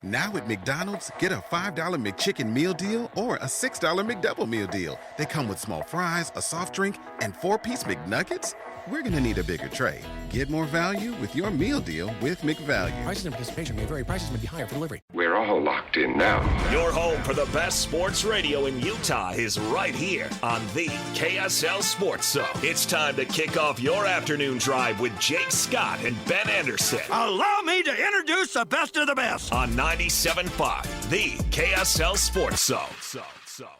Now at McDonald's, get a $5 McChicken meal deal or a $6 McDouble meal deal. They come with small fries, a soft drink, and 4-piece McNuggets. We're going to need a bigger tray. Get more value with your meal deal with McValue. Prices and participation may vary. Prices may be higher for delivery. We're all locked in now. Your home for the best sports radio in Utah is right here on the KSL Sports Zone. It's time to kick off your afternoon drive with Jake Scott and Ben Anderson. Allow me to introduce the best of the best. On 97.5, the KSL Sports Zone.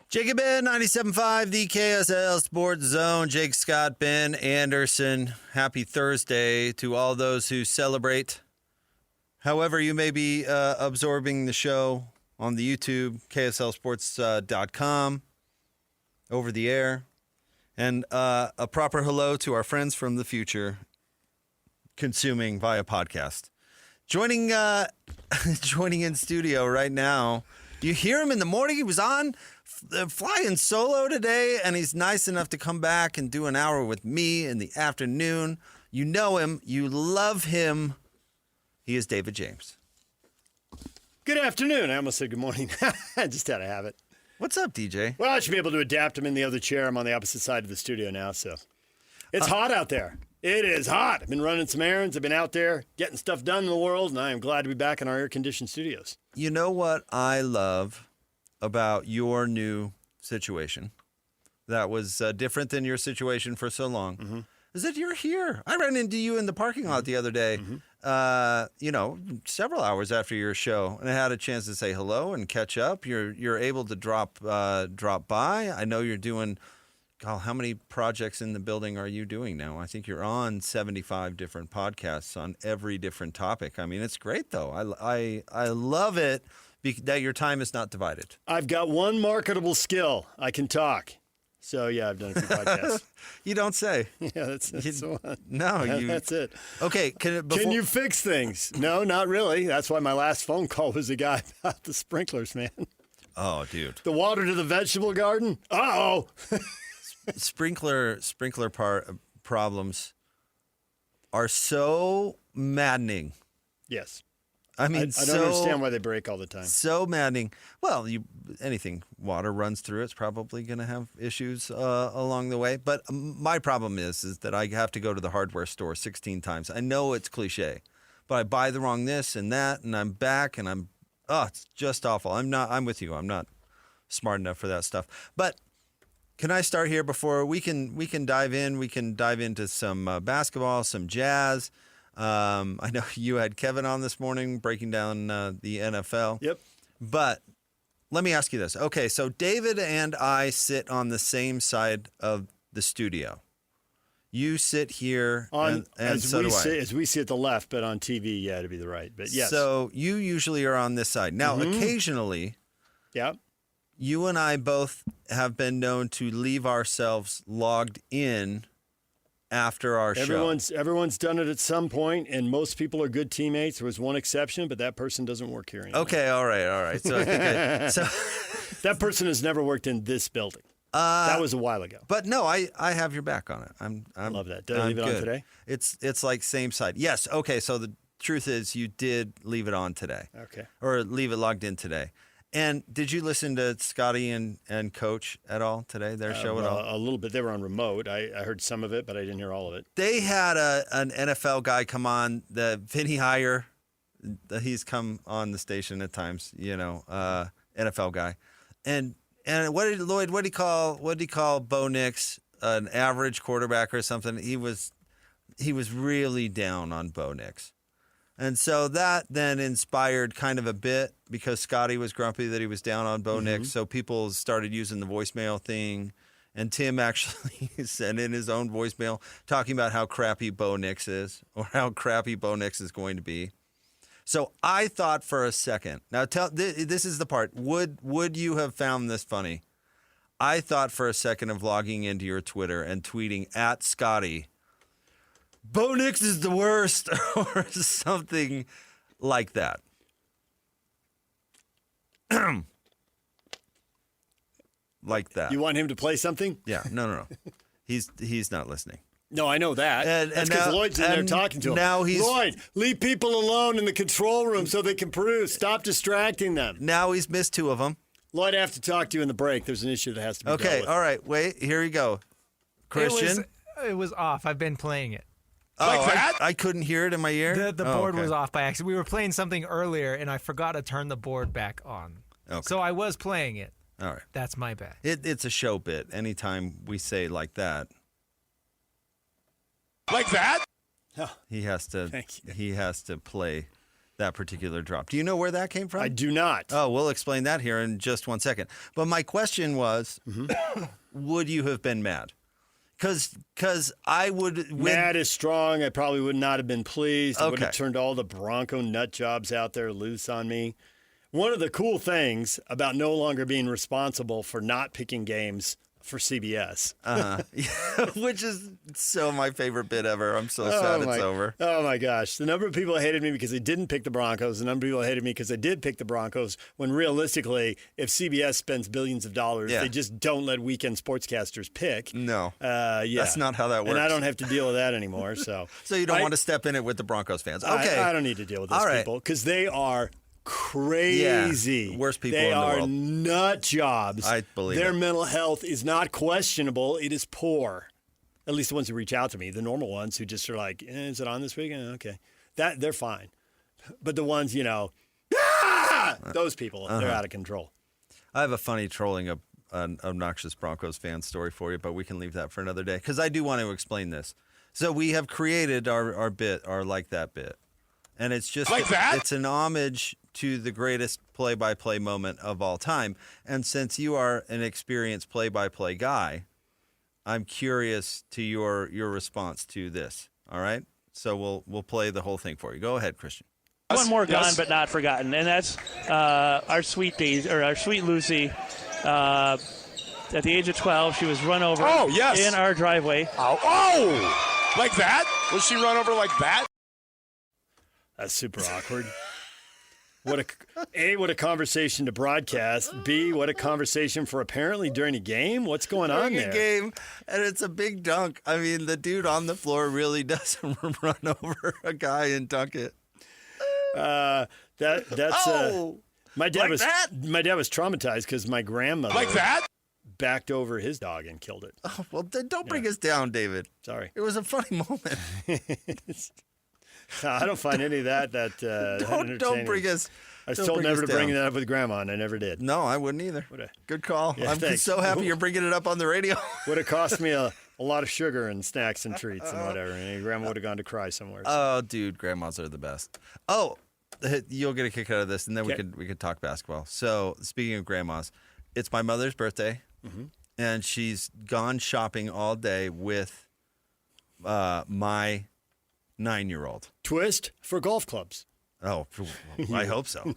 Jacob Ben, 97.5, the KSL Sports Zone. Jake Scott, Ben Anderson. Happy Thursday to all those who celebrate. However, you may be absorbing the show on the YouTube, KSLSports.com, over the air. And a proper hello to our friends from the future, consuming via podcast. Joining in studio right now. You hear him in the morning. He was on flying solo today, and he's nice enough to come back and do an hour with me in the afternoon. You know him. You love him. He is David James. Good afternoon. I almost said good morning. I just had to have it. What's up, DJ? Well, I should be able to adapt. I'm in the other chair. I'm on the opposite side of the studio now, so it's hot out there. It is hot. I've been running some errands. I've been out there getting stuff done in the world, and I am glad to be back in our air-conditioned studios. You know what I love about your new situation that was different than your situation for so long is that you're here. I ran into you in the parking lot the other day, several hours after your show, and I had a chance to say hello and catch up. You're able to drop by. I know you're doing. God, how many projects in the building are you doing now? I think you're on 75 different podcasts on every different topic. I mean, it's great, though. I love it that your time is not divided. I've got one marketable skill. I can talk. So, yeah, I've done a few podcasts. You don't say. Yeah, that's the one. No, that's it. Okay. Can you fix things? No, not really. That's why my last phone call was a guy about the sprinklers, man. Oh, dude. The water to the vegetable garden? Uh-oh. Sprinkler problems are so maddening. Yes. I mean, I don't understand why they break all the time. So maddening. Well, anything water runs through, it's probably going to have issues along the way. But my problem is that I have to go to the hardware store 16 times. I know it's cliche, but I buy the wrong this and that, and I'm back, and it's just awful. I'm with you. I'm not smart enough for that stuff. But can I start here before we can dive in? We can dive into some basketball, some jazz. I know you had Kevin on this morning breaking down the NFL. Yep. But let me ask you this. Okay, so David and I sit on the same side of the studio. You sit here, and so do I. As we see at the left, but on TV, yeah, to be the right. But yes. So you usually are on this side. Now, occasionally, you and I both have been known to leave ourselves logged in after our show. Everyone's done it at some point, and most people are good teammates. There was one exception, but that person doesn't work here anymore. Okay, all right. So I think that person has never worked in this building. That was a while ago. But no, I have your back on it. I love that. Did I leave it on today? It's like same side. Yes. Okay. So the truth is, you did leave it on today. Okay. Or leave it logged in today. And did you listen to Scotty and Coach at all today, their show at all? A little bit. They were on remote. I heard some of it, but I didn't hear all of it. They had an NFL guy come on, the Vinny Heyer. He's come on the station at times, NFL guy. And what did he call Bo Nix? An average quarterback or something? He was really down on Bo Nix. And so that then inspired kind of a bit because Scotty was grumpy that he was down on Bo Nix. So people started using the voicemail thing. And Tim actually sent in his own voicemail talking about how crappy Bo Nix is or how crappy Bo Nix is going to be. So I thought for a second. Now, this is the part. Would you have found this funny? I thought for a second of logging into your Twitter and tweeting at Scotty, Bo Nix is the worst, or something like that. Like that. You want him to play something? Yeah, no. He's not listening. No, I know that. That's because Lloyd's in there talking to him. Now Lloyd, leave people alone in the control room so they can produce. Stop distracting them. Now he's missed 2 of them. Lloyd, I have to talk to you in the break. There's an issue that has to be dealt with. All right. Wait, here we go. Christian? It was off. I've been playing it. I couldn't hear it in my ear? The board was off by accident. We were playing something earlier, and I forgot to turn the board back on. Okay. So I was playing it. All right. That's my bad. It's a show bit. Anytime we say like that. Like that? He has to. Thank you. He has to play that particular drop. Do you know where that came from? I do not. Oh, we'll explain that here in just 1 second. But my question was, would you have been mad? Because I would. Mad is strong. I probably would not have been pleased. I would have Okay. turned all the Bronco nut jobs out there loose on me. One of the cool things about no longer being responsible for not picking games for CBS. Which is so my favorite bit ever. I'm so sad it's over. Oh, my gosh. The number of people that hated me because they didn't pick the Broncos, the number of people that hated me because they did pick the Broncos, when realistically, if CBS spends billions of dollars, they just don't let weekend sportscasters pick. No. Yeah. That's not how that works. And I don't have to deal with that anymore. So you don't want to step in it with the Broncos fans. Okay. I don't need to deal with those All right. people because they are crazy. Yeah, worst people they in the are world. nut jobs. I believe Their it. mental health is not questionable. It is poor. At least the ones who reach out to me. The normal ones who just are like, is it on this week? Okay. They're fine. But the ones, those people, they're out of control. I have a funny trolling an obnoxious Broncos fan story for you, but we can leave that for another day because I do want to explain this. So we have created our bit, our Like That bit. And it's just Like that? It's an homage to the greatest play-by-play moment of all time. And since you are an experienced play-by-play guy, I'm curious to your response to this. All right? So we'll play the whole thing for you. Go ahead, Christian. One more gone but not forgotten, and that's our sweet Lucy. At the age of 12, she was run over in our driveway. Oh! Like that? Was she run over like that? That's super awkward. What a conversation to broadcast. B, what a conversation for apparently during a game. What's going on During there? a game, and it's a big dunk. I mean, the dude on the floor really does run over a guy and dunk it. That's my dad like was that? my dad was traumatized because my grandmother Like that? backed over his dog and killed it. Oh, well, then don't bring us down, David. Sorry. It was a funny moment. I don't find any of that Don't bring us. I was don't told bring never us to bring down. that up with Grandma, and I never did. No, I wouldn't either. Good call. Yeah, I'm thanks. so happy you're bringing it up on the radio. Would have cost me a lot of sugar and snacks and treats and whatever, and Grandma would have gone to cry somewhere. So. Oh, dude, grandmas are the best. Oh, you'll get a kick out of this, and then we could talk basketball. So, speaking of grandmas, it's my mother's birthday, and she's gone shopping all day with my 9-year-old. Twist for golf clubs. Oh, I hope so.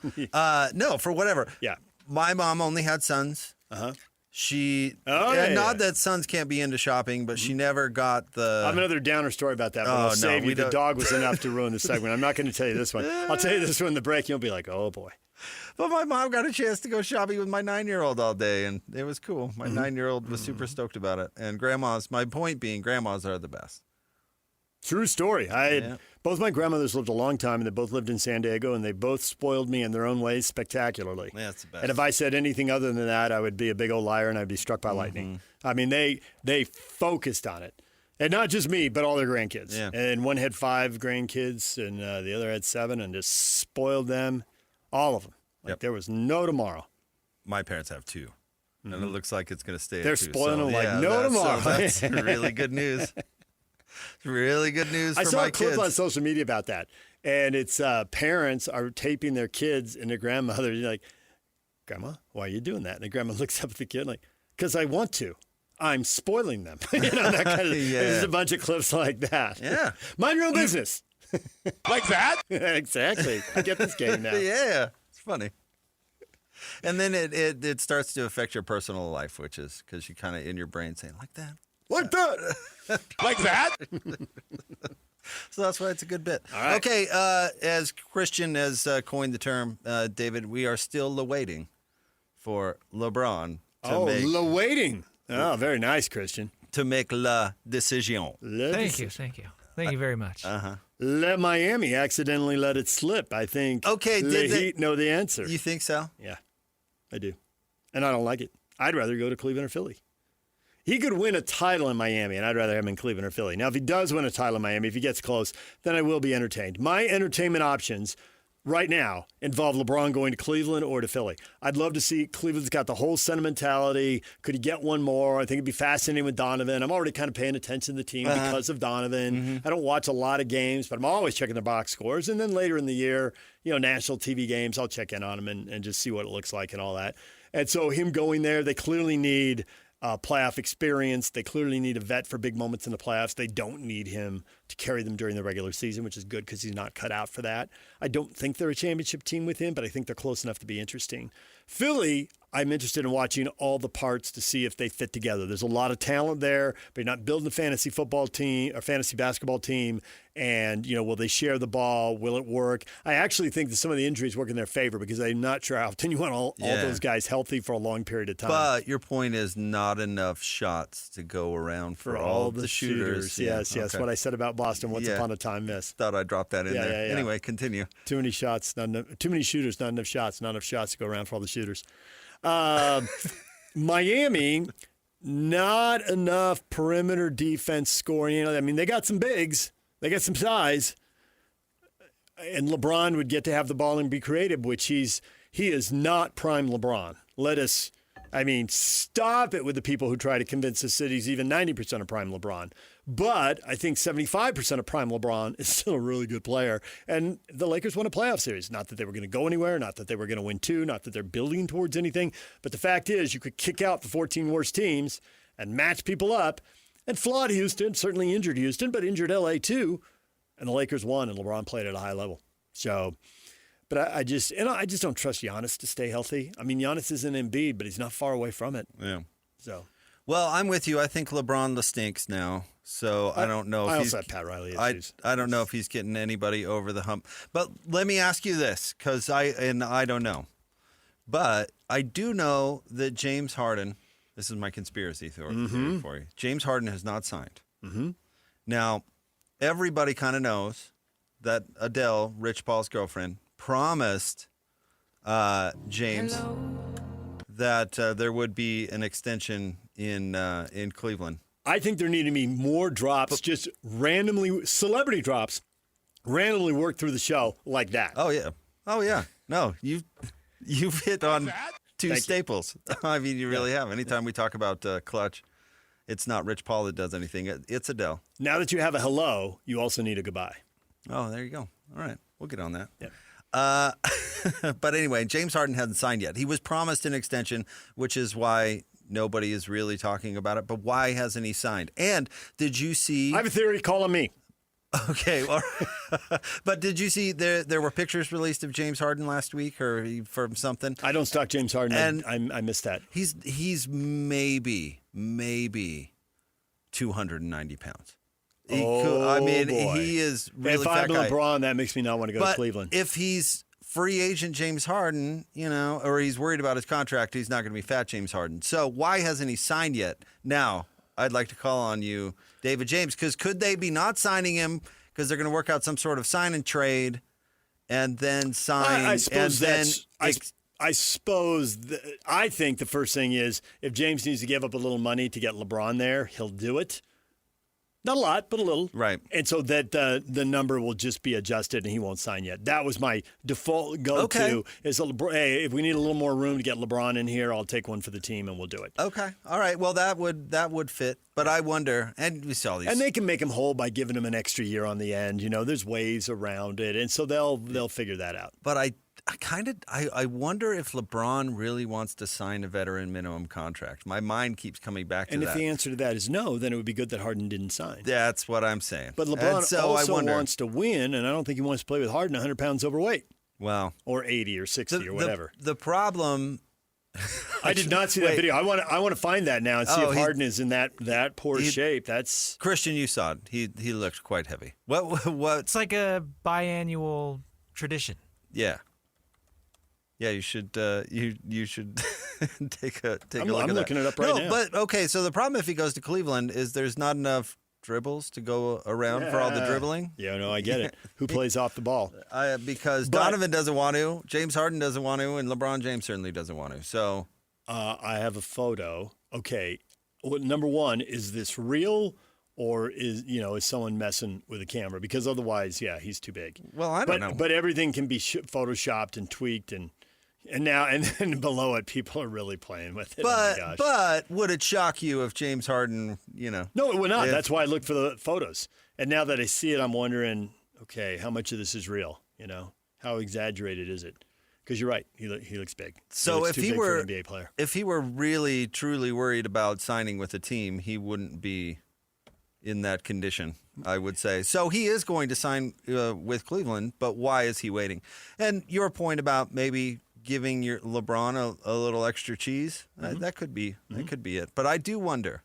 No, for whatever. Yeah. My mom only had sons. Not that sons can't be into shopping, but she never got the. I have another downer story about that, but I'll save you. The dog was enough to ruin the segment. I'm not going to tell you this one. I'll tell you this one in the break. You'll be like, oh, boy. But my mom got a chance to go shopping with my 9-year-old all day, and it was cool. My 9-year-old was super stoked about it. And my point being, grandmas are the best. True story. Both my grandmothers lived a long time, and they both lived in San Diego, and they both spoiled me in their own ways spectacularly. Yeah, that's the best. And if I said anything other than that, I would be a big old liar, and I'd be struck by lightning. I mean, they focused on it. And not just me, but all their grandkids. Yeah. And one had 5 grandkids, and the other had 7, and just spoiled them, all of them. There was no tomorrow. My parents have 2. And it looks like it's going to stay They're at 2. spoiling them like no tomorrow. That's really good news. Really good news for my kids. I saw a clip on social media about that, and it's parents are taping their kids and their grandmother. You're like, Grandma, why are you doing that? And the grandma looks up at the kid like, because I want to. I'm spoiling them. That kind of. There's a bunch of clips like that. Yeah. Mind your own business. Like that? Exactly. I get this game now. Yeah, it's funny. And then it starts to affect your personal life, which is because you kind of in your brain saying, like that. Like that. Like that? So that's why it's a good bit. All right. Okay, as Christian has coined the term, David, we are still LeWaiting for LeBron to make. LeWaiting. Oh, very nice, Christian. to make LeDecision. Thank you very much. Let Miami accidentally let it slip. I think the Heat know the answer. You think so? Yeah, I do. And I don't like it. I'd rather go to Cleveland or Philly. He could win a title in Miami, and I'd rather have him in Cleveland or Philly. Now, if he does win a title in Miami, if he gets close, then I will be entertained. My entertainment options right now involve LeBron going to Cleveland or to Philly. I'd love to see Cleveland's got the whole sentimentality. Could he get one more? I think it'd be fascinating with Donovan. I'm already kind of paying attention to the team because of Donovan. Mm-hmm. I don't watch a lot of games, but I'm always checking their box scores. And then later in the year, national TV games, I'll check in on them and just see what it looks like and all that. And so him going there, they clearly need playoff experience. They clearly need a vet for big moments in the playoffs. They don't need him to carry them during the regular season, which is good because he's not cut out for that. I don't think they're a championship team with him, but I think they're close enough to be interesting. Philly, I'm interested in watching all the parts to see if they fit together. There's a lot of talent there, but you're not building a fantasy football team or fantasy basketball team. And, will they share the ball? Will it work? I actually think that some of the injuries work in their favor because I'm not sure how often you want all those guys healthy for a long period of time. But your point is not enough shots to go around for all the shooters. Yes. What I said about Boston once upon a time miss. Thought I'd drop that in there. Yeah. Anyway, continue. Too many shots, too many shooters, not enough shots. Not enough shots to go around for all the shooters. Miami, not enough perimeter defense scoring. They got some bigs. They got some size. And LeBron would get to have the ball and be creative, which he is not prime LeBron. Stop it with the people who try to convince the city's even 90% of prime LeBron. But I think 75% of prime LeBron is still a really good player. And the Lakers won a playoff series. Not that they were going to go anywhere, not that they were going to win two, not that they're building towards anything. But the fact is, you could kick out the 14 worst teams and match people up. And flawed Houston, certainly injured Houston, but injured LA too. And the Lakers won, and LeBron played at a high level. So, but I just don't trust Giannis to stay healthy. Giannis isn't Embiid, but he's not far away from it. Yeah. So. Well, I'm with you. I think LeBron stinks now. So I don't know if I also have Pat Riley issues. I don't know if he's getting anybody over the hump. But let me ask you this, because I don't know. But I do know that James Harden, this is my conspiracy theory for you. James Harden has not signed. Mm-hmm. Now, everybody kind of knows that Adele, Rich Paul's girlfriend, promised James that there would be an extension in Cleveland. I think there need to be more drops, just randomly, celebrity drops, randomly work through the show like that. Oh, yeah. No, you've hit on two staples. You really have. Anytime we talk about Clutch, it's not Rich Paul that does anything. It's Adele. Now that you have a hello, you also need a goodbye. Oh, there you go. All right. We'll get on that. Yep. But anyway, James Harden hasn't signed yet. He was promised an extension, which is why nobody is really talking about it. But why hasn't he signed? And did you see? I have a theory. Call on me. Okay. Well, but did you see there were pictures released of James Harden last week or from something? I don't stock James Harden. And I missed that. He's maybe 290 pounds. He is really if I'm fat guy. LeBron, that makes me not want to go to Cleveland. If he's free agent James Harden, or he's worried about his contract, he's not going to be fat James Harden. So why hasn't he signed yet? Now, I'd like to call on you, David James, because could they be not signing him because they're going to work out some sort of sign and trade and then sign? I think the first thing is if James needs to give up a little money to get LeBron there, he'll do it. Not a lot, but a little. Right. And so that the number will just be adjusted and he won't sign yet. That was my default go-to. Is hey, if we need a little more room to get LeBron in here, I'll take one for the team and we'll do it. Okay. All right. Well, that would fit. But I wonder, and we saw these. And they can make him whole by giving him an extra year on the end. There's ways around it. And so they'll figure that out. But I wonder if LeBron really wants to sign a veteran minimum contract. My mind keeps coming back to that. And if the answer to that is no, then it would be good that Harden didn't sign. That's what I'm saying. But LeBron also wants to win, and I don't think he wants to play with Harden 100 pounds overweight. Well. Or 80 or 60 or whatever. The problem... I did not see that video. I want to find that now and see if Harden is in that poor shape. That's Christian, you saw it. He looked quite heavy. What? It's like a biannual tradition. Yeah. Yeah, you should. You should. take a look at that. I'm looking it up right now. But okay, so the problem if he goes to Cleveland is there's not enough dribbles to go around for all the dribbling. Yeah, no, I get it. Who plays off the ball? Because Donovan doesn't want to, James Harden doesn't want to, and LeBron James certainly doesn't want to. So I have a photo. Okay, well, number one, is this real or is someone messing with a camera? Because otherwise, yeah, he's too big. Well, I don't know. But everything can be photoshopped and tweaked and then below it, people are really playing with it. Oh my gosh. But would it shock you if James Harden, No, it would not. That's why I looked for the photos. And now that I see it, I'm wondering, okay, how much of this is real? How exaggerated is it? Because you're right, he looks big. So if he were an NBA player, if he were really truly worried about signing with a team, he wouldn't be in that condition, I would say. So he is going to sign with Cleveland, but why is he waiting? And your point about maybe giving your LeBron a little extra cheese, that could be it. But I do wonder,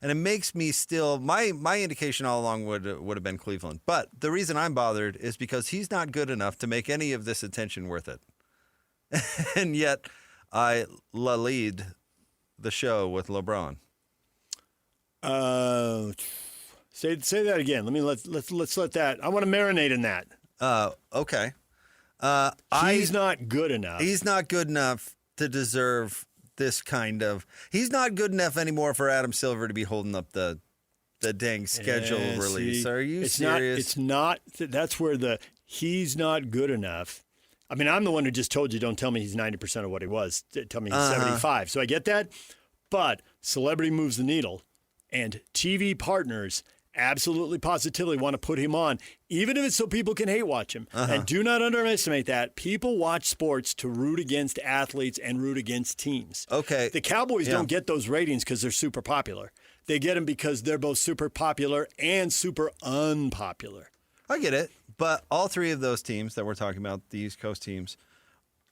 and it makes me still my indication all along would have been Cleveland. But the reason I'm bothered is because he's not good enough to make any of this attention worth it. And yet I lead the show with LeBron. Say that again. Let's let that. I want to marinate in that. Okay. He's not good enough. He's not good enough to deserve this kind of. He's not good enough anymore for Adam Silver to be holding up the dang schedule release. See, Are you serious? It's not. That's where he's not good enough. I mean, I'm the one who just told you, don't tell me he's 90% of what he was. Tell me he's 75. So I get that. But celebrity moves the needle, and TV partners absolutely positively want to put him on, even if it's so people can hate watch him. And do not underestimate that. People watch sports to root against athletes and root against teams. Okay. The Cowboys don't get those ratings because they're super popular. They get them because they're both super popular and super unpopular. I get it. But all three of those teams that we're talking about, the East Coast teams,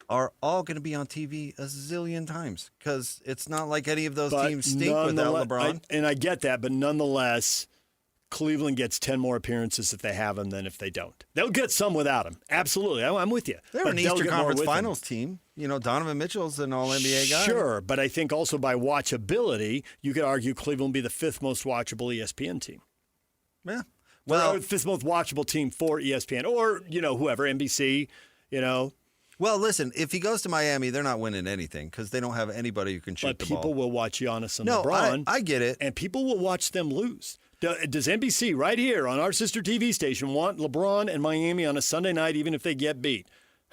are all going to be on TV a zillion times because it's not like any of those teams stink without LeBron. And I get that, but nonetheless, Cleveland gets 10 more appearances if they have him than if they don't. They'll get some without him. Absolutely. I'm with you. They're an Eastern Conference Finals team. Donovan Mitchell's an All-NBA guy. Sure, but I think also by watchability, you could argue Cleveland will be the fifth most watchable ESPN team. Yeah. Well, fifth most watchable team for ESPN or, whoever, NBC, Well, listen, if he goes to Miami, they're not winning anything because they don't have anybody who can shoot the ball. But people will watch Giannis and LeBron. I get it. And people will watch them lose. Does NBC right here on our sister TV station want LeBron and Miami on a Sunday night even if they get beat?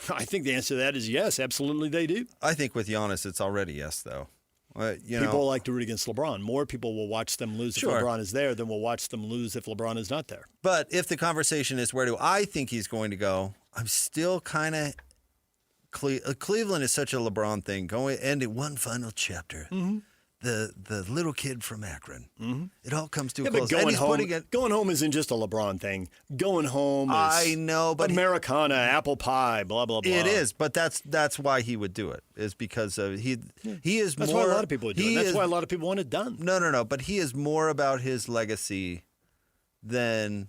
I think the answer to that is yes, absolutely they do. I think with Giannis, it's already yes, though. People like to root against LeBron. More people will watch them lose if LeBron is there than will watch them lose if LeBron is not there. But if the conversation is where do I think he's going to go, I'm still kind of Cleveland is such a LeBron thing. Ending one final chapter. Mm-hmm. The little kid from Akron. Mm-hmm. It all comes to a close. Going home isn't just a LeBron thing. Going home is I know, but Americana, apple pie, blah, blah, blah. It is, but that's why he would do it, is because of he is that's more. That's why a lot of people would do it. That's why a lot of people want it done. No, but he is more about his legacy than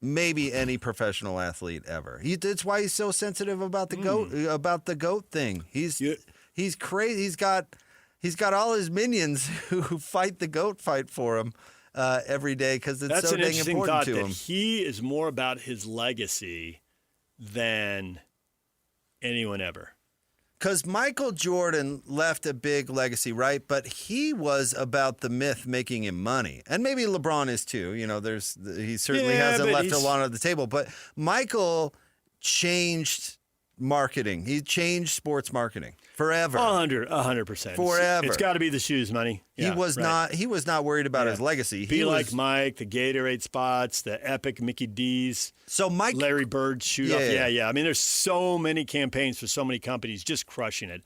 maybe any professional athlete ever. That's why he's so sensitive about the GOAT thing. He's crazy. He's got all his minions who fight the GOAT fight for him every day because it's so dang important to him. He is more about his legacy than anyone ever. Because Michael Jordan left a big legacy, right? But he was about the myth making him money. And maybe LeBron is too. He certainly hasn't left a lot on the table. But Michael changed marketing. He changed sports marketing forever. 100%. Forever. It's got to be the shoes money. Yeah, he was not worried about his legacy. Be like Mike, the Gatorade spots, the epic Mickey D's. So Larry Bird shoot off. Yeah. I mean, there's so many campaigns for so many companies just crushing it.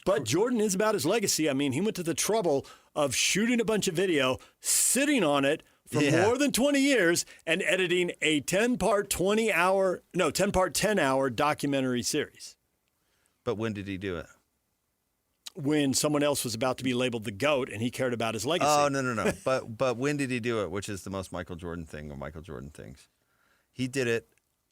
But Jordan is about his legacy. I mean, he went to the trouble of shooting a bunch of video, sitting on it for more than 20 years and editing a 10-part 10-hour documentary series. But when did he do it? When someone else was about to be labeled the GOAT and he cared about his legacy. Oh, no. But when did he do it, which is the most Michael Jordan thing of Michael Jordan things? He did it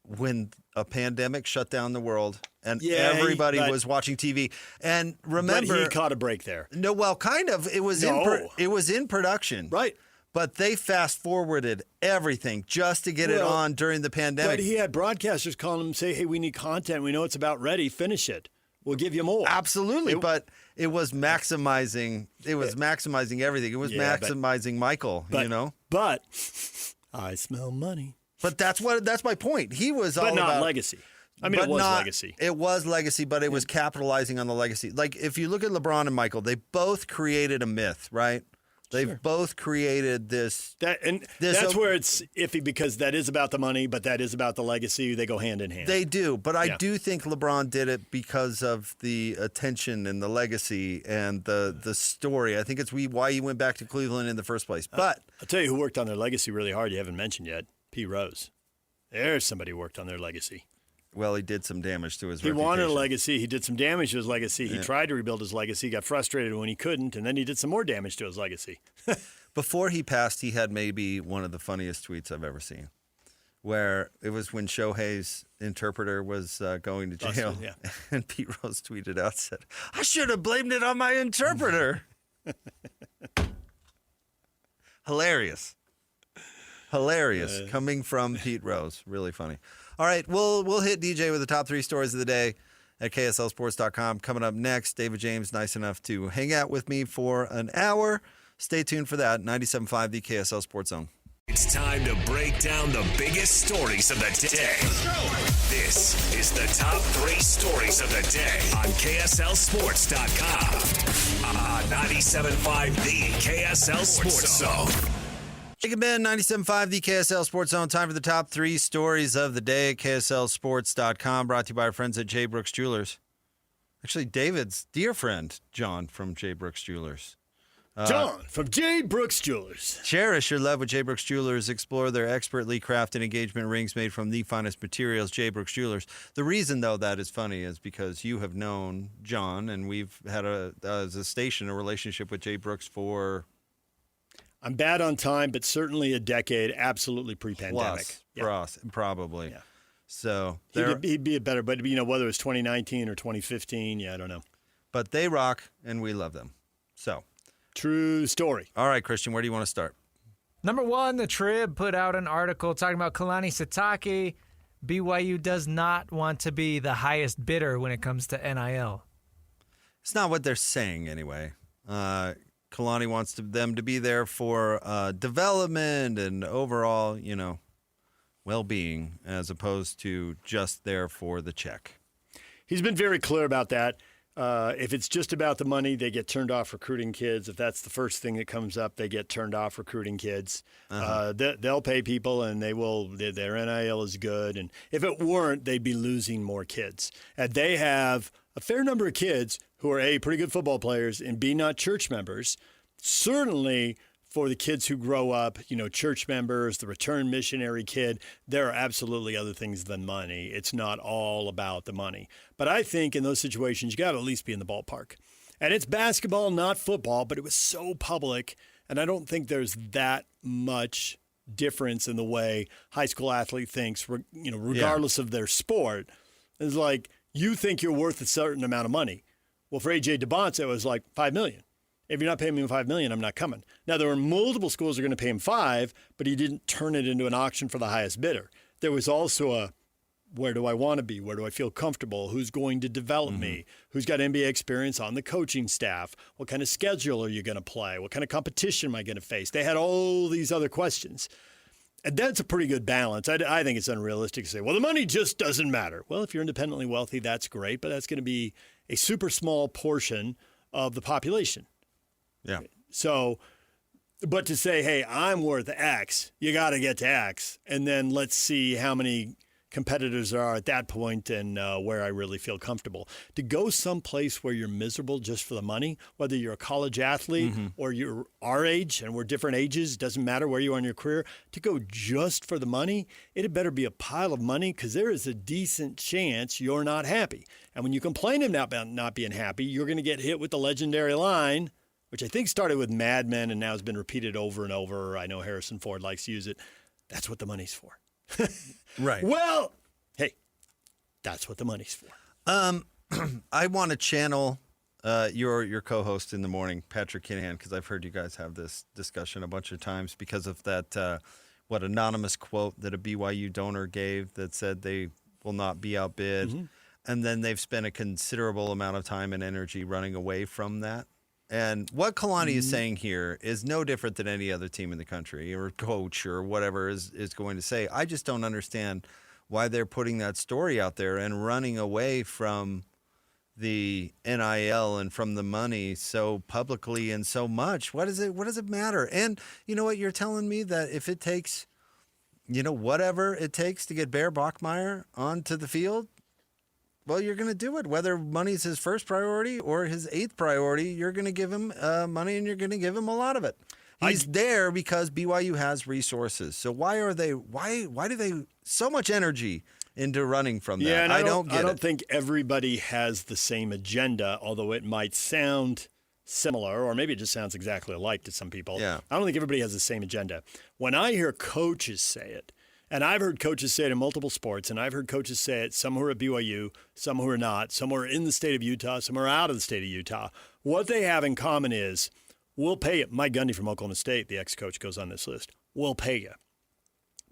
when a pandemic shut down the world and everybody was watching TV. And remember, but he caught a break there. No, well, kind of. It was in production, right? But they fast forwarded everything just to get it on during the pandemic. But he had broadcasters calling him, say, "Hey, we need content. We know it's about ready. Finish it. We'll give you more." Absolutely, but it was maximizing. It was maximizing everything. It was maximizing Michael. But I smell money. But that's my point. He was all but not about legacy. I mean, it was legacy. It was legacy, but it was capitalizing on the legacy. Like if you look at LeBron and Michael, they both created a myth, right? They've both created this. That's where it's iffy because that is about the money, but that is about the legacy. They go hand in hand. They do, but I do think LeBron did it because of the attention and the legacy and the story. I think it's why he went back to Cleveland in the first place. But I'll tell you who worked on their legacy really hard. You haven't mentioned yet. P. Rose. There's somebody who worked on their legacy. Well, he did some damage to his reputation. He wanted a legacy. He did some damage to his legacy. He tried to rebuild his legacy, got frustrated when he couldn't, and then he did some more damage to his legacy. Before he passed, he had maybe one of the funniest tweets I've ever seen, where it was when Shohei's interpreter was going to jail, and Pete Rose tweeted out, said, "I should have blamed it on my interpreter." Hilarious. Coming from Pete Rose. Really funny. All right, we'll hit DJ with the top 3 stories of the day at KSLSports.com. Coming up next, David James, nice enough to hang out with me for an hour. Stay tuned for that. 97.5, the KSL Sports Zone. It's time to break down the biggest stories of the day. This is the top 3 stories of the day on KSLSports.com. 97.5, the KSL Sports Zone. Jacob Ben, 97.5, the KSL Sports Zone. Time for the top 3 stories of the day at KSLSports.com. Brought to you by our friends at J. Brooks Jewelers. Actually, David's dear friend, John from J. Brooks Jewelers. John from J. Brooks Jewelers. Cherish your love with J. Brooks Jewelers. Explore their expertly crafted engagement rings made from the finest materials, J. Brooks Jewelers. The reason, though, that is funny is because you have known John, and we've had as a station, a relationship with J. Brooks for... I'm bad on time, but certainly a decade, absolutely pre-pandemic. Plus, for us, probably. Yeah. So he'd be a better, but whether it's 2019 or 2015, I don't know. But they rock, and we love them. So true story. All right, Christian, where do you want to start? Number 1, the Trib put out an article talking about Kalani Sitake. BYU does not want to be the highest bidder when it comes to NIL. It's not what they're saying, anyway. Kalani wants them to be there for development and overall, well-being, as opposed to just there for the check. He's been very clear about that. If it's just about the money, they get turned off recruiting kids. If that's the first thing that comes up, they get turned off recruiting kids. They'll pay people, and they will. Their NIL is good. And if it weren't, they'd be losing more kids. And they have a fair number of kids who are A, pretty good football players, and B, not church members. Certainly for the kids who grow up, church members, the return missionary kid, there are absolutely other things than money. It's not all about the money. But I think in those situations, you got to at least be in the ballpark. And it's basketball, not football, but it was so public, and I don't think there's that much difference in the way high school athlete thinks, regardless of their sport. It's like, you think you're worth a certain amount of money. Well, for A.J. DeBonce, it was like $5 million. If you're not paying me $5 million, I'm not coming. Now, there were multiple schools that are going to pay him $5 million, but he didn't turn it into an auction for the highest bidder. There was also where do I want to be? Where do I feel comfortable? Who's going to develop me? Who's got NBA experience on the coaching staff? What kind of schedule are you going to play? What kind of competition am I going to face? They had all these other questions. And that's a pretty good balance. I think it's unrealistic to say, well, the money just doesn't matter. Well, if you're independently wealthy, that's great, but that's going to be a super small portion of the population. Yeah. So, but to say, hey, I'm worth X, you got to get to X, and then let's see how many competitors there are at that point and where I really feel comfortable. To go someplace where you're miserable just for the money, whether you're a college athlete or you're our age, and we're different ages, doesn't matter where you are in your career, to go just for the money, it had better be a pile of money because there is a decent chance you're not happy. And when you complain about not being happy, you're going to get hit with the legendary line, which I think started with Mad Men and now has been repeated over and over. I know Harrison Ford likes to use it. That's what the money's for. Right. Well, Hey, that's what the money's for. I want to channel your co-host in the morning, Patrick Kinahan, because I've heard you guys have this discussion a bunch of times because of that anonymous quote that a BYU donor gave that said they will not be outbid. Mm-hmm. And then they've spent a considerable amount of time and energy running away from that. And what Kalani is saying here is no different than any other team in the country or coach or whatever is going to say. I just don't understand why they're putting that story out there and running away from the NIL and from the money so publicly and so much. What does it matter? And you know what? You're telling me that if it takes, whatever it takes to get Bear Bachmeier onto the field, well, you're going to do it. Whether money's his first priority or his eighth priority, you're going to give him money and you're going to give him a lot of it. He's there because BYU has resources. So why do they so much energy into running from that? Yeah, and I don't get it. I don't think everybody has the same agenda, although it might sound similar, or maybe it just sounds exactly alike to some people. Yeah. I don't think everybody has the same agenda. When I hear coaches say it, and I've heard coaches say it in multiple sports, and I've heard coaches say it, some who are at BYU, some who are not, some who are in the state of Utah, some are out of the state of Utah. What they have in common is, we'll pay you. Mike Gundy from Oklahoma State, the ex-coach, goes on this list. We'll pay you.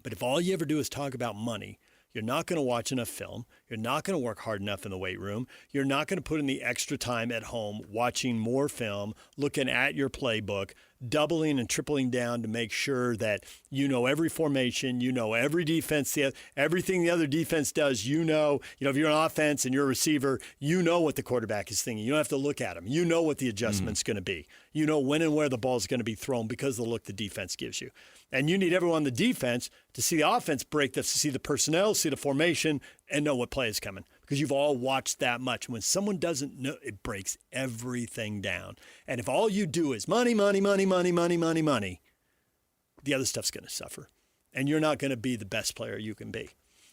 But if all you ever do is talk about money, you're not going to watch enough film. You're not going to work hard enough in the weight room. You're not going to put in the extra time at home watching more film, looking at your playbook, doubling and tripling down to make sure that you know every formation, you know every defense, everything the other defense does. You know, if you're an offense and you're a receiver, you know what the quarterback is thinking. You don't have to look at him. You know what the adjustment's going to be. You know when and where the ball is going to be thrown because of the look the defense gives you. And you need everyone on the defense to see the offense break this, to see the personnel, see the formation, and know what play is coming because you've all watched that much. When someone doesn't know, it breaks everything down. And if all you do is money, money, money, money, money, money, money, the other stuff's going to suffer. And you're not going to be the best player you can be.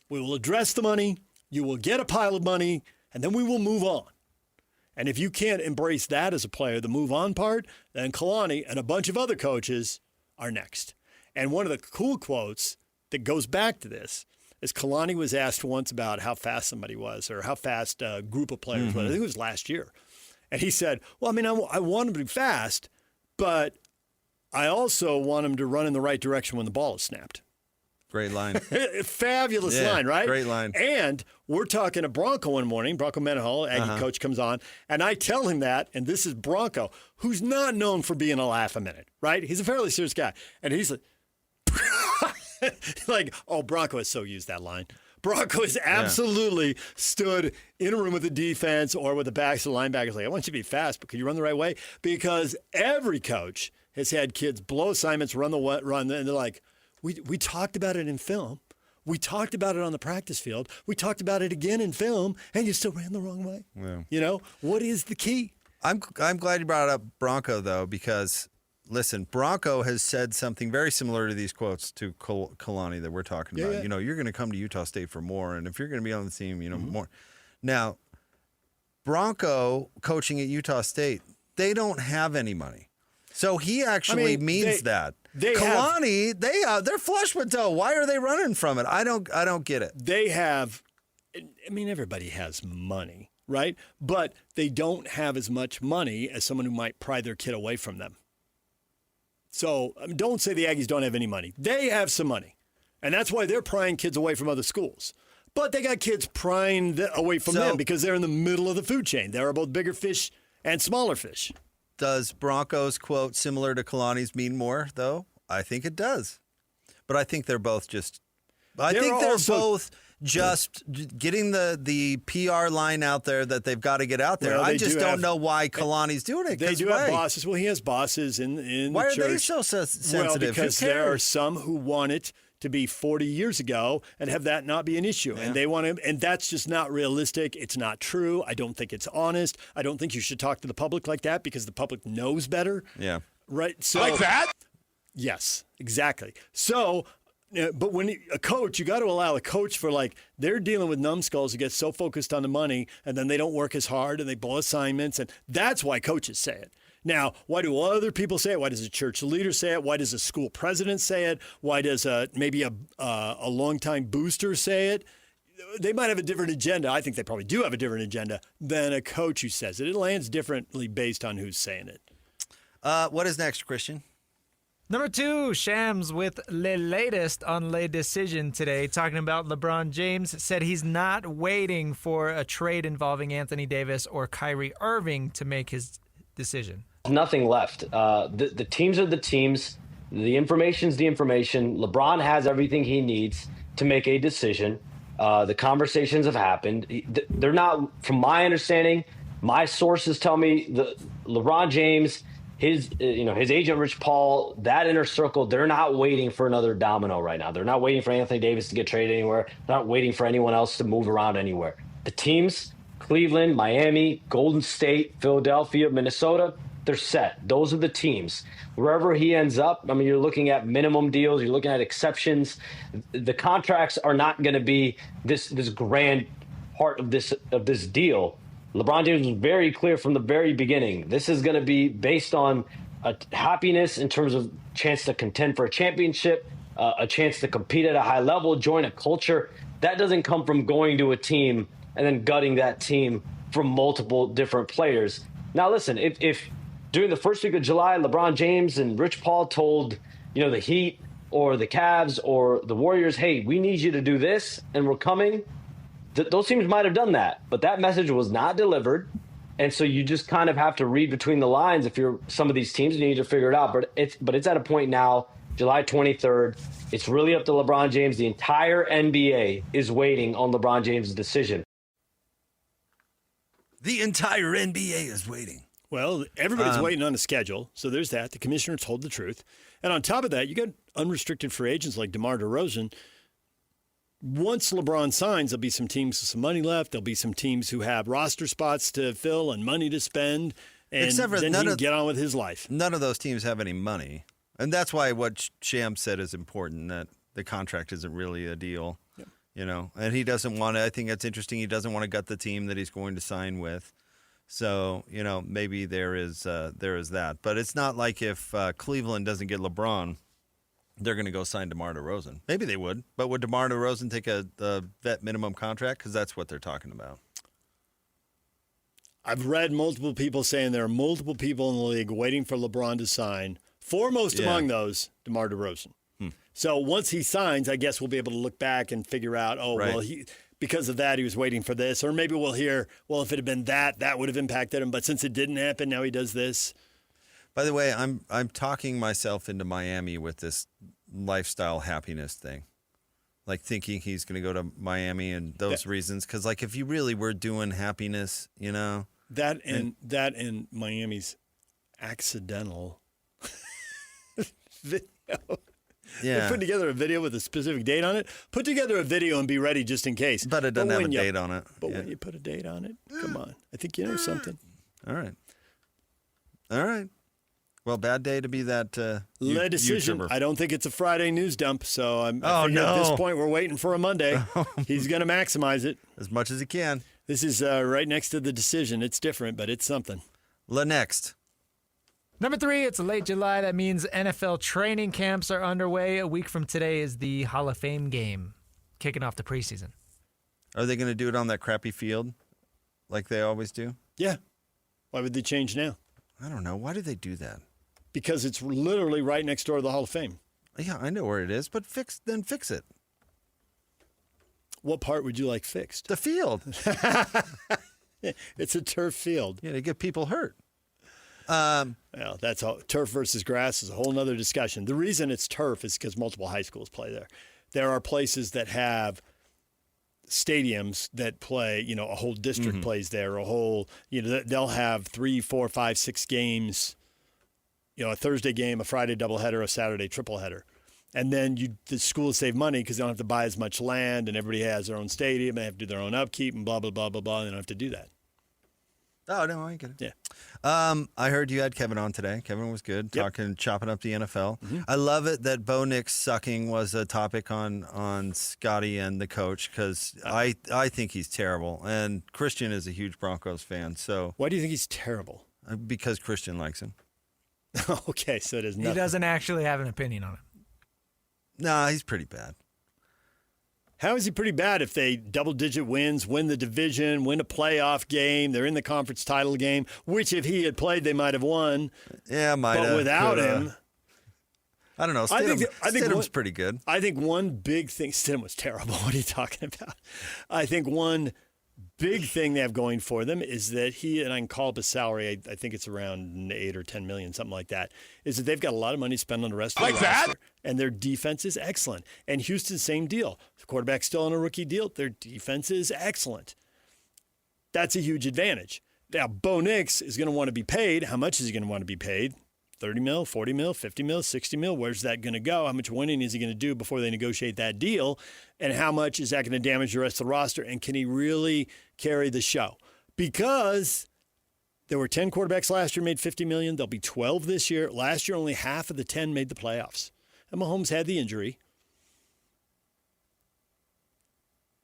We will address the money, you will get a pile of money, and then we will move on. And if you can't embrace that as a player, the move on part, then Kalani and a bunch of other coaches are next. And one of the cool quotes that goes back to this is Kalani was asked once about how fast somebody was or how fast a group of players was. I think it was last year. And he said, well, I want them to be fast, but I also want them to run in the right direction when the ball is snapped. Great line. Fabulous line, right? Great line. And we're talking to Bronco one morning. Bronco Mendenhall, Aggie coach, comes on, and I tell him that, and this is Bronco, who's not known for being a laugh a minute, right? He's a fairly serious guy. And he's like, oh, Bronco has so used that line. Bronco has absolutely stood in a room with the defense or with the backs of the linebackers like, I want you to be fast, but can you run the right way? Because every coach has had kids blow assignments, run, and they're like, we talked about it in film. We talked about it on the practice field. We talked about it again in film, and you still ran the wrong way. Yeah. What is the key? I'm glad you brought up Bronco, though, because listen, Bronco has said something very similar to these quotes to Kalani that we're talking about. Yeah. You're going to come to Utah State for more, and if you're going to be on the team, more. Now, Bronco coaching at Utah State, they don't have any money. So he actually means that. Kalani, they're flush with dough. Why are they running from it? I don't get it. They have, everybody has money, right? But they don't have as much money as someone who might pry their kid away from them. So don't say the Aggies don't have any money. They have some money, and that's why they're prying kids away from other schools. But they got kids prying away from them because they're in the middle of the food chain. There are both bigger fish and smaller fish. Does Bronco's quote similar to Kalani's mean more, though? I think it does. But I think they're both just getting the PR line out there that they've got to get out there. Well, I just don't know why Kalani's doing it. They do have bosses. Well, he has bosses in the church. Why are they so sensitive? Well, because there are some who want it to be 40 years ago and have that not be an issue. Yeah. And they want to, and that's just not realistic. It's not true. I don't think it's honest. I don't think you should talk to the public like that because the public knows better. Yeah. Right? So, like that? Yes, exactly. So, but when a coach, you got to allow a coach for they're dealing with numbskulls who get so focused on the money and then they don't work as hard and they blow assignments. And that's why coaches say it. Now, why do other people say it? Why does a church leader say it? Why does a school president say it? Why does maybe a longtime booster say it? they might have a different agenda. I think they probably do have a different agenda than a coach who says it. It lands differently based on who's saying it. What is next, Christian? Number 2, Shams with the latest on LeDecision today, talking about LeBron James, said he's not waiting for a trade involving Anthony Davis or Kyrie Irving to make his decision. Nothing left. The teams are the teams. The information's the information. LeBron has everything he needs to make a decision. The conversations have happened. They're not, from my understanding, my sources tell me LeBron James, his agent Rich Paul, that inner circle, they're not waiting for another domino right now. They're not waiting for Anthony Davis to get traded anywhere. They're not waiting for anyone else to move around anywhere. The teams, Cleveland, Miami, Golden State, Philadelphia, Minnesota, they're set. Those are the teams. Wherever he ends up, I mean, you're looking at minimum deals, you're looking at exceptions. The contracts are not going to be this grand part of this deal. LeBron James was very clear from the very beginning. This is going to be based on happiness in terms of chance to contend for a championship, a chance to compete at a high level, join a culture. That doesn't come from going to a team and then gutting that team from multiple different players. Now, listen, if during the first week of July, LeBron James and Rich Paul told, the Heat or the Cavs or the Warriors, hey, we need you to do this and we're coming, those teams might have done that, but that message was not delivered. And so you just kind of have to read between the lines if you're some of these teams and you need to figure it out. But it's at a point now, July 23rd, it's really up to LeBron James. The entire NBA is waiting on LeBron James' decision. The entire NBA is waiting. Well, everybody's waiting on a schedule, so there's that. The commissioner told the truth. And on top of that, you got unrestricted free agents like DeMar DeRozan. Once LeBron signs, there'll be some teams with some money left. There'll be some teams who have roster spots to fill and money to spend. And Except for then he can get on with his life. None of those teams have any money. And that's why what Sham said is important, that the contract isn't really a deal. Yep. And he doesn't want to. I think that's interesting. He doesn't want to gut the team that he's going to sign with. So, maybe there is that. But it's not like if Cleveland doesn't get LeBron, they're going to go sign DeMar DeRozan. Maybe they would. But would DeMar DeRozan take a vet minimum contract? Because that's what they're talking about. I've read multiple people saying there are multiple people in the league waiting for LeBron to sign. Foremost among those, DeMar DeRozan. So once he signs, I guess we'll be able to look back and figure out, because of that, he was waiting for this. Or maybe we'll hear, well, if it had been that would have impacted him. But since it didn't happen, now he does this. By the way, I'm talking myself into Miami with this lifestyle happiness thing. Like thinking he's going to go to Miami and those reasons. Because like if you really were doing happiness, That and Miami's accidental video. Yeah. They're putting together a video with a specific date on it. Put together a video and be ready just in case. But it doesn't have a date on it. But when you put a date on it, come on. I think you know something. All right. Well, bad day to be that LeDecision. YouTuber. I don't think it's a Friday news dump, so I think at this point we're waiting for a Monday. He's going to maximize it. As much as he can. This is right next to the decision. It's different, but it's something. Next. Number 3, it's late July. That means NFL training camps are underway. A week from today is the Hall of Fame game, kicking off the preseason. Are they going to do it on that crappy field like they always do? Yeah. Why would they change now? I don't know. Why do they do that? Because it's literally right next door to the Hall of Fame. Yeah, I know where it is, but fix it. What part would you like fixed? The field. It's a turf field. Yeah, to get people hurt. Well, that's all. Turf versus grass is a whole other discussion. The reason it's turf is because multiple high schools play there. There are places that have stadiums that play, a whole district plays there, a whole, they'll have 3, 4, 5, 6 games, a Thursday game, a Friday doubleheader, a Saturday tripleheader. And then the schools save money because they don't have to buy as much land and everybody has their own stadium. They have to do their own upkeep and blah, blah, blah, blah, blah. And they don't have to do that. Oh, no, I get it. Yeah. I heard you had Kevin on today. Kevin was good, chopping up the NFL. I love it that Bo Nix sucking was a topic on Scotty and the coach because I think he's terrible. And Christian is a huge Broncos fan. So why do you think he's terrible? Because Christian likes him. Okay, so it is nothing. He doesn't actually have an opinion on it. Nah, he's pretty bad. How is he pretty bad if they double-digit wins, win the division, win a playoff game, they're in the conference title game, which if he had played, they might have won. Yeah, might have. But without him... I don't know. Stidham's pretty good. I think one big thing... Stidham was terrible. What are you talking about? I think one big thing they have going for them is that he, and I can call up his salary, I think it's around $8 or $10 million, something like that, is that they've got a lot of money to spend on the rest of the roster. And their defense is excellent. And Houston's same deal. The quarterback's still on a rookie deal. Their defense is excellent. That's a huge advantage. Now, Bo Nix is going to want to be paid. How much is he going to want to be paid? 30 mil, 40 mil, 50 mil, 60 mil. Where's that going to go? How much winning is he going to do before they negotiate that deal? And how much is that going to damage the rest of the roster? And can he really carry the show? Because there were 10 quarterbacks last year made $50 million. There'll be 12 this year. Last year, only half of the 10 made the playoffs. And Mahomes had the injury.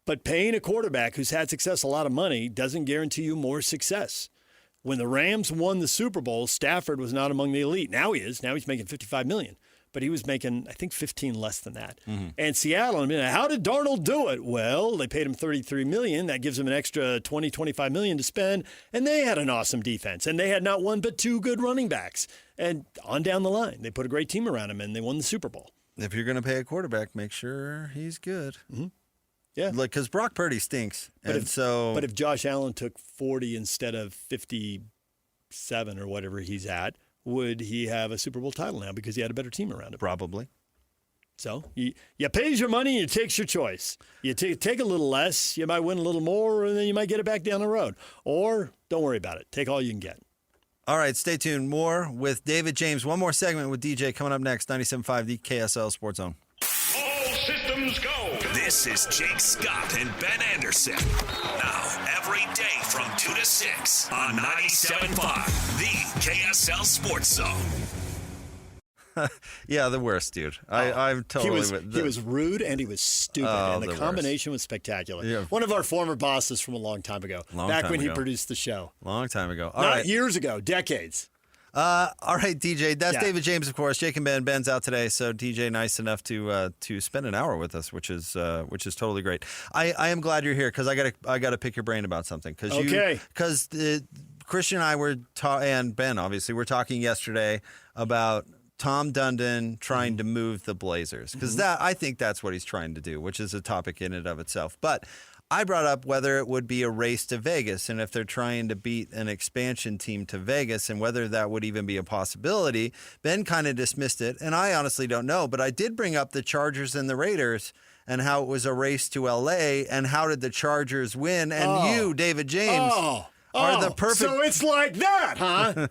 But paying a quarterback who's had success a lot of money doesn't guarantee you more success. When the Rams won the Super Bowl, Stafford was not among the elite. Now he is. Now he's making $55 million. But he was making, I think, 15 less than that. Mm-hmm. And Seattle, I mean, how did Darnold do it? Well, they paid him $33 million. That gives him an extra $20, $25 million to spend. And they had an awesome defense. And they had not one but two good running backs. And on down the line, they put a great team around him, and they won the Super Bowl. If you're going to pay a quarterback, make sure he's good. Mm-hmm. Yeah. Because Brock Purdy stinks. But if Josh Allen took 40 instead of 57 or whatever he's at, would he have a Super Bowl title now because he had a better team around him? Probably. So you pays your money, you takes your choice. You take a little less, you might win a little more, and then you might get it back down the road. Or don't worry about it. Take all you can get. All right, stay tuned. More with David James. One more segment with DJ coming up next. 97.5, the KSL Sports Zone. All systems go. This is Jake Scott and Ben Anderson. Now, every day from 2 to 6 on 97.5, the KSL Sports Zone. Yeah, the worst, dude. I'm totally He was rude and he was stupid, and the combination was spectacular. Yeah. One of our former bosses from a long time ago, back when he produced the show. Long time ago. Not years ago, decades. All right, DJ. That's David James, of course. Jake and Ben. Ben's out today, so DJ nice enough to spend an hour with us, which is totally great. I am glad you're here because I gotta pick your brain about something. Because Christian and I were and Ben obviously were talking yesterday about Tom Dundon trying to move the Blazers because I think that's what he's trying to do, which is a topic in and of itself. But I brought up whether it would be a race to Vegas and if they're trying to beat an expansion team to Vegas and whether that would even be a possibility. Ben kind of dismissed it, and I honestly don't know. But I did bring up the Chargers and the Raiders and how it was a race to L.A. and how did the Chargers win. And you, David James, are the perfect... So it's like that, huh?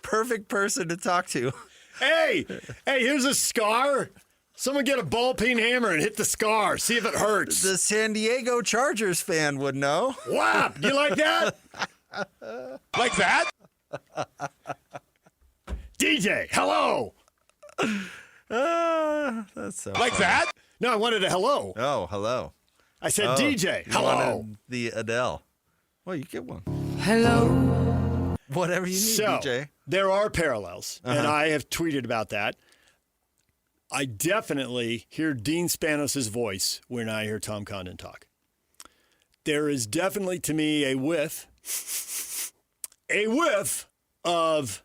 Perfect person to talk to. Hey, here's a scar. Someone get a ball peen hammer and hit the scar. See if it hurts. The San Diego Chargers fan would know. Wow. You like that? Like that? DJ, hello. That's so like funny. that? No, I wanted a hello. Oh, hello. I said DJ, hello. The Adele. Well, you get one. Hello. Whatever you need, DJ. There are parallels, and I have tweeted about that. I definitely hear Dean Spanos' voice when I hear Tom Condon talk. There is definitely, to me, a whiff of,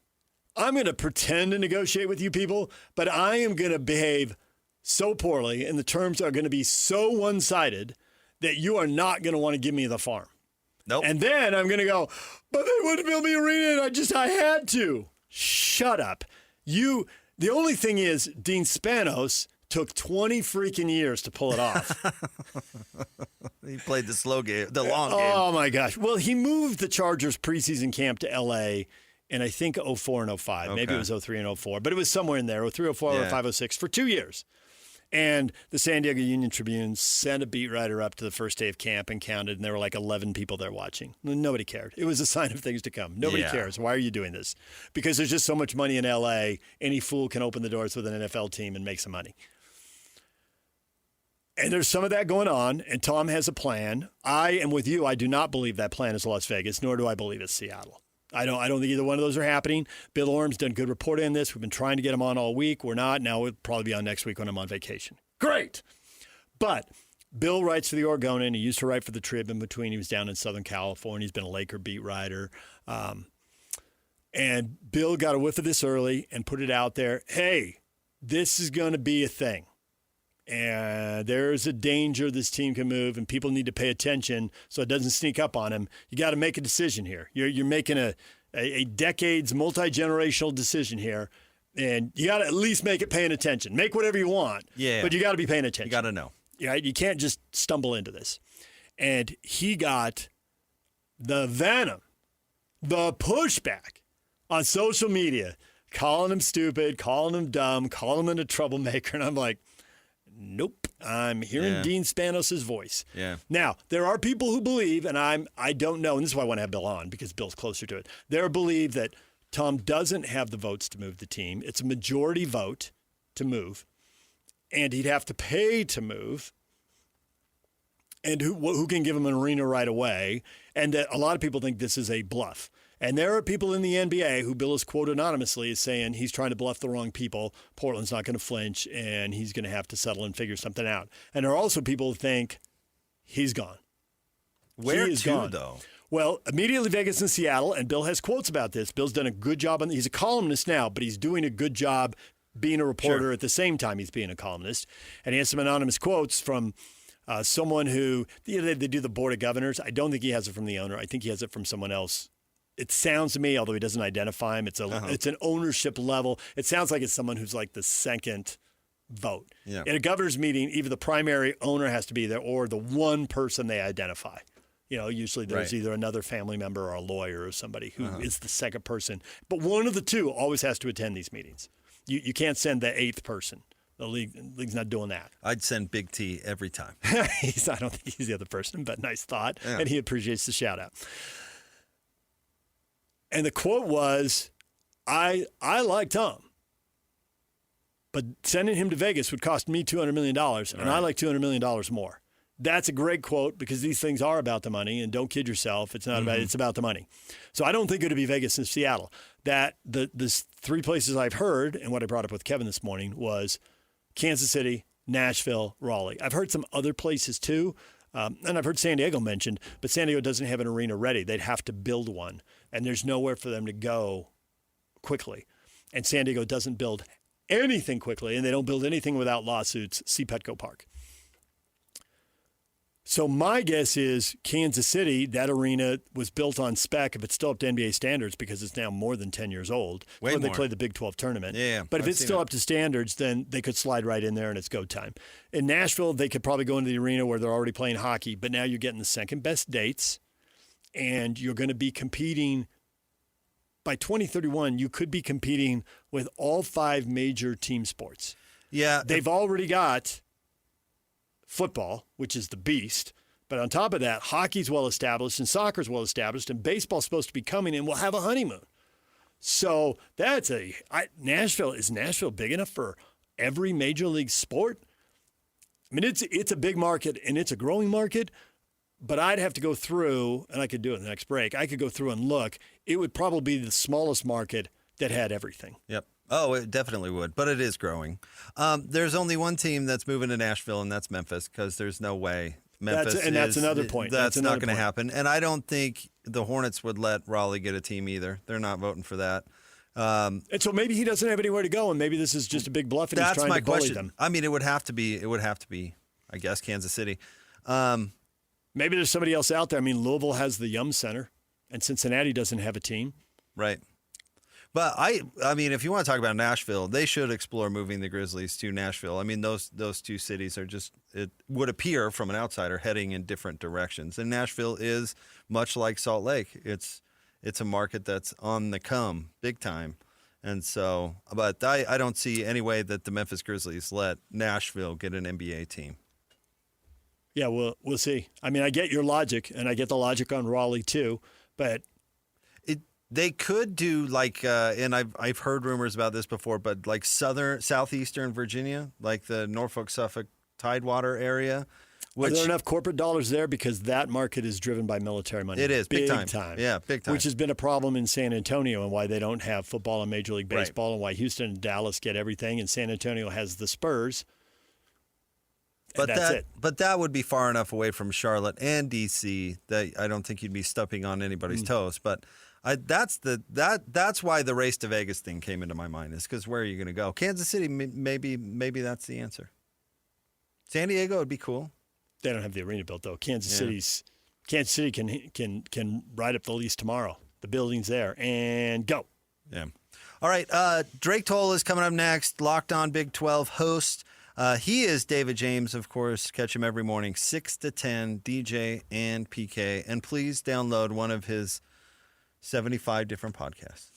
I'm going to pretend to negotiate with you people, but I am going to behave so poorly, and the terms are going to be so one-sided that you are not going to want to give me the farm. Nope. And then I'm going to go, but they wouldn't build me an arena, and I had to. Shut up. The only thing is, Dean Spanos took 20 freaking years to pull it off. He played the slow game, the long game. Oh, my gosh. Well, he moved the Chargers preseason camp to L.A. in, I think, 04 and 05. Maybe it was 03 and 04. But it was somewhere in there, 03, 04, 05, 06, for 2 years. And the San Diego Union Tribune sent a beat writer up to the first day of camp and counted, and there were like 11 people there watching. Nobody cared. It was a sign of things to come. Nobody cares. Why are you doing this? Because there's just so much money in L.A., any fool can open the doors with an NFL team and make some money. And there's some of that going on, and Tom has a plan. I am with you. I do not believe that plan is Las Vegas, nor do I believe it's Seattle. I don't think either one of those are happening. Bill Orm's done good reporting on this. We've been trying to get him on all week. We're not. Now we'll probably be on next week when I'm on vacation. Great. But Bill writes for the Oregonian. He used to write for the Trib in between. He was down in Southern California. He's been a Laker beat writer. And Bill got a whiff of this early and put it out there. Hey, this is going to be a thing. And there's a danger this team can move, and people need to pay attention so it doesn't sneak up on him. You got to make a decision here. You're making a decades, multi-generational decision here, and you got to at least make it paying attention. Make whatever you want, but you got to be paying attention. You got to know. Right? You can't just stumble into this. And he got the venom, the pushback on social media, calling him stupid, calling him dumb, calling him a troublemaker, and I'm like, nope, I'm hearing Dean Spanos' voice. Yeah. Now, there are people who believe, and I don't know, and this is why I want to have Bill on, because Bill's closer to it. There believe that Tom doesn't have the votes to move the team. It's a majority vote to move, and he'd have to pay to move. And who can give him an arena right away? And that a lot of people think this is a bluff. And there are people in the NBA who Bill is quoted anonymously as saying he's trying to bluff the wrong people. Portland's not going to flinch, and he's going to have to settle and figure something out. And there are also people who think he's gone. Where to, gone. Though? Well, immediately Vegas and Seattle, and Bill has quotes about this. Bill's done a good job. He's a columnist now, but he's doing a good job being a reporter at the same time he's being a columnist. And he has some anonymous quotes from someone who, they do the board of governors. I don't think he has it from the owner. I think he has it from someone else. It sounds to me, although he doesn't identify him, it's an ownership level. It sounds like it's someone who's like the second vote. Yeah. In a governor's meeting, either the primary owner has to be there or the one person they identify. Usually there's either another family member or a lawyer or somebody who is the second person. But one of the two always has to attend these meetings. You can't send the eighth person. The league's not doing that. I'd send Big T every time. I don't think he's the other person, but nice thought. Yeah. And he appreciates the shout out. And the quote was, I like Tom, but sending him to Vegas would cost me $200 million, and I like $200 million more. That's a great quote because these things are about the money, and don't kid yourself. It's not about it's about the money. So I don't think it would be Vegas and Seattle. That the three places I've heard, and what I brought up with Kevin this morning was Kansas City, Nashville, Raleigh. I've heard some other places too, and I've heard San Diego mentioned, but San Diego doesn't have an arena ready. They'd have to build one, and there's nowhere for them to go quickly. And San Diego doesn't build anything quickly, and they don't build anything without lawsuits. See Petco Park. So my guess is Kansas City, that arena was built on spec, if it's still up to NBA standards, because it's now more than 10 years old. Way more. They play the Big 12 tournament. Yeah, but if it's still up to standards, then they could slide right in there and it's go time. In Nashville, they could probably go into the arena where they're already playing hockey, but now you're getting the second best dates, and you're going to be competing. By 2031, you could be competing with all 5 major team sports. Yeah. They've already got football, which is the beast. But on top of that, hockey's well established and soccer's well established, and baseball's supposed to be coming and we'll have a honeymoon. So that's Nashville. Is Nashville big enough for every major league sport? I mean, it's a big market and it's a growing market, but I'd have to go through, and I could do it in the next break, I could go through and look. It would probably be the smallest market that had everything. Yep. Oh, it definitely would, but it is growing. There's only one team that's moving to Nashville, and that's Memphis, because there's no way Memphis that's another point. That's not going to happen. And I don't think the Hornets would let Raleigh get a team either. They're not voting for that. And so maybe he doesn't have anywhere to go, and maybe this is just a big bluff, and he's trying to bully them. I mean, it would have to be, I guess, Kansas City. Maybe there's somebody else out there. I mean, Louisville has the Yum Center, and Cincinnati doesn't have a team. Right. But I mean, if you want to talk about Nashville, they should explore moving the Grizzlies to Nashville. I mean, those two cities are just, it would appear from an outsider, heading in different directions. And Nashville is much like Salt Lake. It's a market that's on the come big time. And so, but I don't see any way that the Memphis Grizzlies let Nashville get an NBA team. Yeah, we'll see. I mean, I get your logic, and I get the logic on Raleigh too, but they could do like, and I've heard rumors about this before, but like southeastern Virginia, like the Norfolk, Suffolk, Tidewater area. Are there enough corporate dollars there? Because that market is driven by military money. It is big time. Yeah, big time. Which has been a problem in San Antonio, and why they don't have football and Major League Baseball, and why Houston and Dallas get everything, and San Antonio has the Spurs. But that's it. But that would be far enough away from Charlotte and DC that I don't think you'd be stepping on anybody's toes. But that's why the race to Vegas thing came into my mind, is because where are you going to go? Kansas City, maybe that's the answer. San Diego would be cool. They don't have the arena built though. Kansas City can ride up the lease tomorrow. The building's there and go. Yeah. All right. Drake Toll is coming up next. Locked On Big 12 host. He is David James, of course. Catch him every morning, 6 to 10, DJ and PK. And please download one of his 75 different podcasts.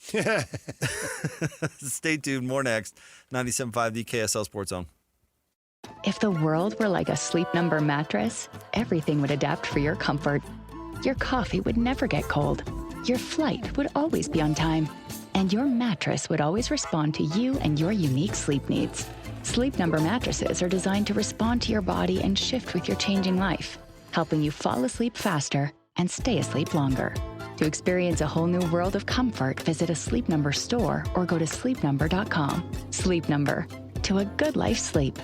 Stay tuned. More next. 97.5, the KSL Sports Zone. If the world were like a Sleep Number mattress, everything would adapt for your comfort. Your coffee would never get cold. Your flight would always be on time. And your mattress would always respond to you and your unique sleep needs. Sleep Number mattresses are designed to respond to your body and shift with your changing life, helping you fall asleep faster and stay asleep longer. To experience a whole new world of comfort, visit a Sleep Number store or go to sleepnumber.com. Sleep Number. To a good life sleep.